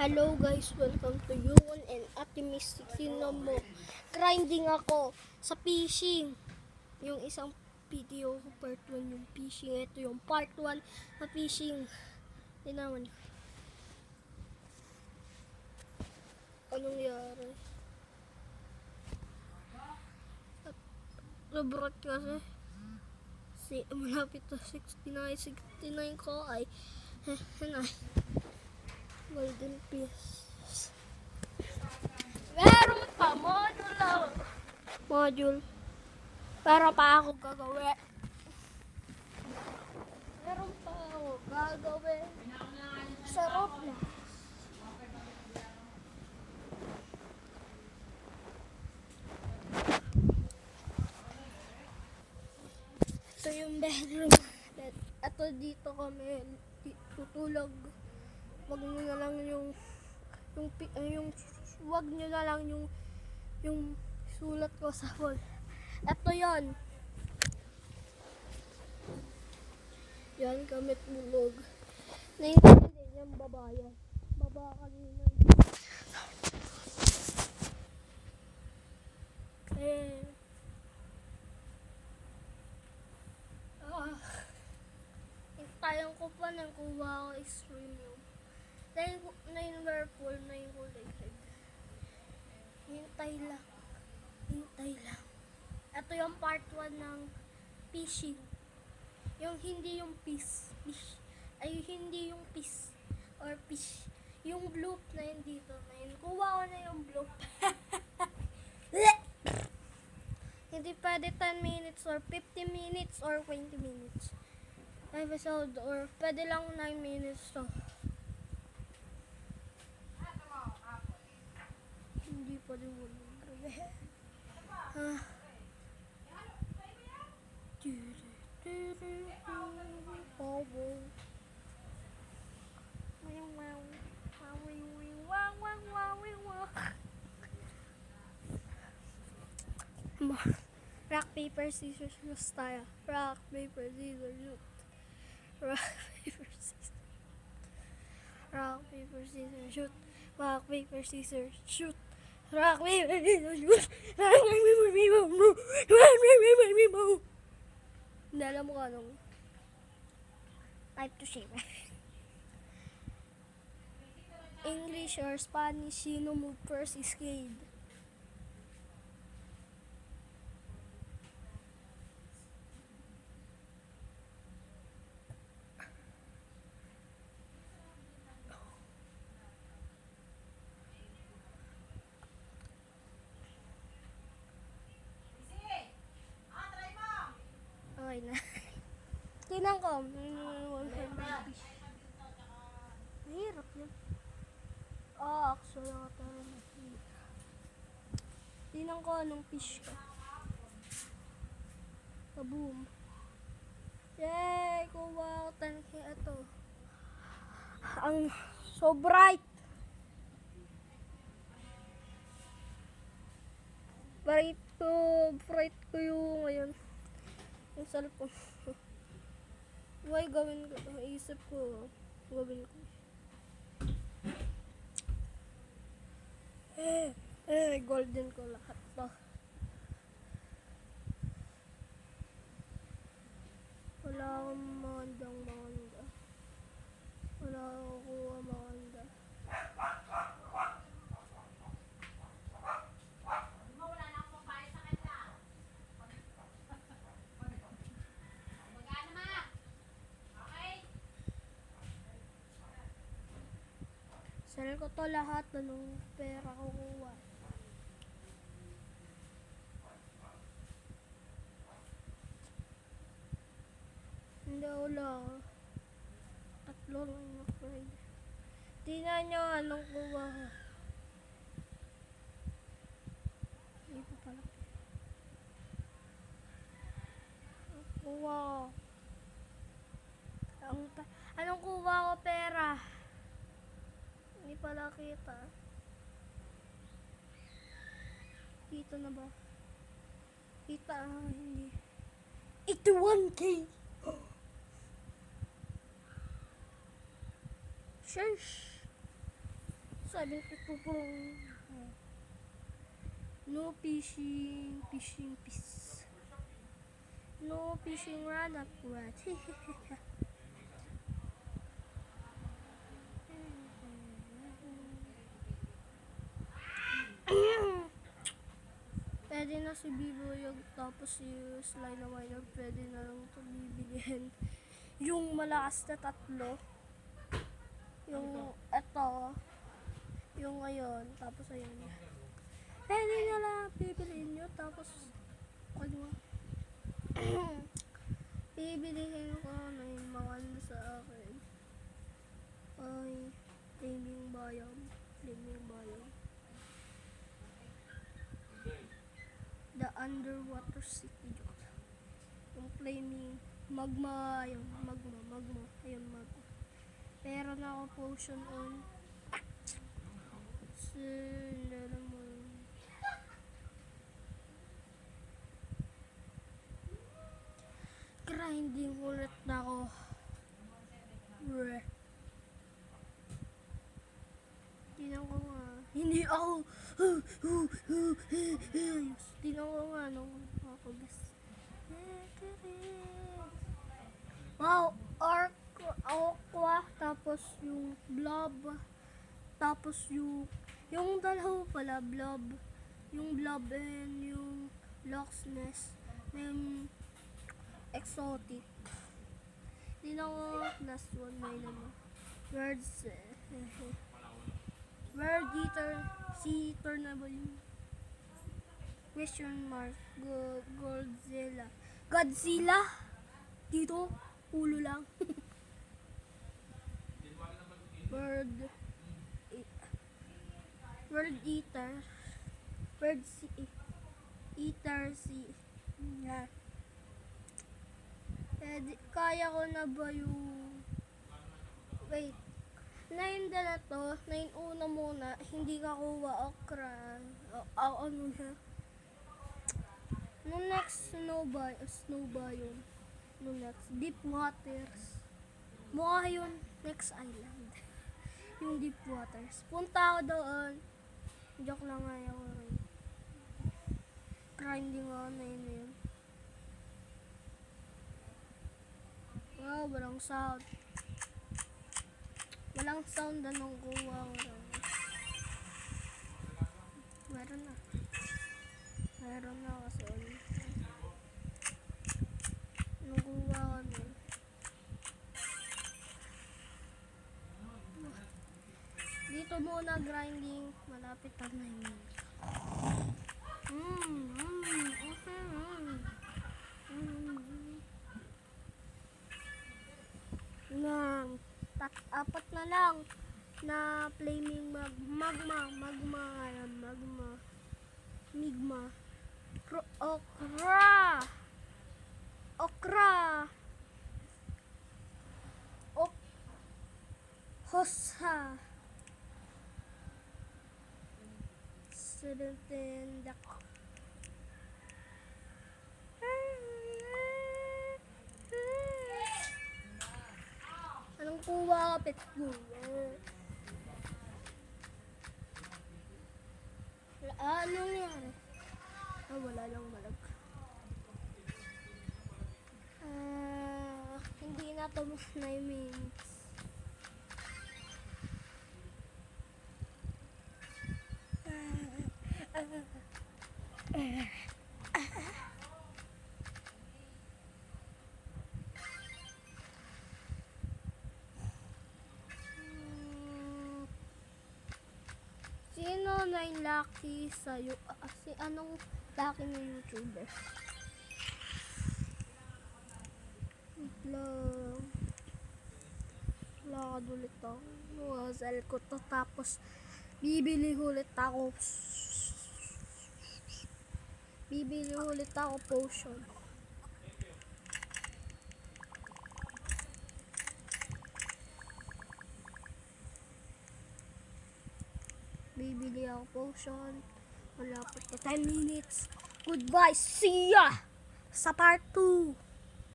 Hello guys, welcome to Yun and Optimistic. Tingnan mo, grinding ako sa fishing. Yung isang video ko, part 1 yung fishing. Ito yung part 1 na fishing. Tingnan mo. Anong nangyari? Nabrot kasi. Malapit na 69 ko ay golden fish. Meron pa module. Pero pa ako gagawin. Meron pa ako gagawin. Sarap na. Ito yung bedroom. Ito dito kami tutulog. Wag nyo na lang wag nyo na lang yung sulat ko sa wall. Ito yon. Yan kami tulog. Naintindihan yung babayan. Baba kanina. Hintayan ko pa ng kuha ko stream yung na yung Whirlpool na yung kulay red. Hintay lang. Ito yung part 1 ng fishing. Yung hindi yung fish. Ay hindi yung fish or fish. Yung bloop na yun dito na yun. Kuha ko na yung bloop. Hindi pwede 10 minutes or 50 minutes or 20 minutes episode or pwede lang 9 minutes to. Hindi pa din wala. Rock, paper, scissors, shoot tayo. Rock, paper, scissors, shoot. Rock, paper, scissors. Rock, paper, scissors, shoot. Rock, paper, scissors, shoot. Rock, paper, scissors, shoot. Hindi alam mo anong type to shape. English or Spanish, sino move first is Cade. Okay na. Tingnan ko. Mahirap yun. Actually, tingnan ko anong fish ka. Kaboom. Yay! Kuha ko tanki ito. Ang so bright. Bright ko yung ngayon. Yung cellphone. Why gawin ko? Isip ko. Gawin ko. Golden ko lahat to. Wala akong maganda. Wala akong kuha maganda. Sell ko to lahat ng pera ko kuha. Hindi wala. Tatlo lang yung afraid. Tingnan nyo anong kuha ko. Hindi ko pala. Kuha ko. Anong kuha ko pera? Hindi pala kita. Kita na ba? Kita hindi. 81K! Shush! 72 po. No fishing, fishing peace. No fishing run at what? Pwede na si Bibuyog tapos si Sly na Miner pwede na lang ito bibilihin. Yung malakas na tatlo. Yung ito. Yung ngayon. Tapos ayun. Pwede na lang bibilihin nyo tapos ano. Bibilihin ko na yung mga ano sa akin. Ay, Flaming Biome. Flaming Biome. The Underwater City. Yung Flaming Magma. Ayun, magma. Ayun, magma. Pero na ako potion on. Sila mo. Grinding ulit na ako. Bleh. Tinan ko nga. Hindi ako. Tinan ko nga nung ako guys. Wow, aqua, tapos yung blob, tapos yung dalawa pala, blob, yung blob and yung Loch Ness, yung exotic. Hindi na ako last one, may naman. Birds, Bird Eater, Sea Turnable, question mark, Godzilla, dito, ulo lang. Bird Eater, Bird Eater, Sea, yeah. Kaya ko na ba yung wait 9 na to 9 una muna hindi ka kuha okra ano na no next snow yun no next deep waters mukha yun next island yung deep waters punta ako doon joke lang nga ako rin grinding ako na yun. Wow, walang sound. Walang sound na nung kuha ko rin. Meron na. Meron na kasi ulit. Nung kuha ko rin. Dito muna grinding. Malapit ang 9 minutes. Apat na lang na flaming magma hosa dak anong kuha ka pet ko anong yan wala lang malag hindi na to 9 minutes sino na yung lucky sa'yo? Si anong lucky na YouTuber? Lakad ulit ako. Wasal ko to tapos bibili ulit ako. Bibili ulit ako potion. Bibili ako potion. Malapit na 10 minutes. Goodbye. See ya! Sa part 2.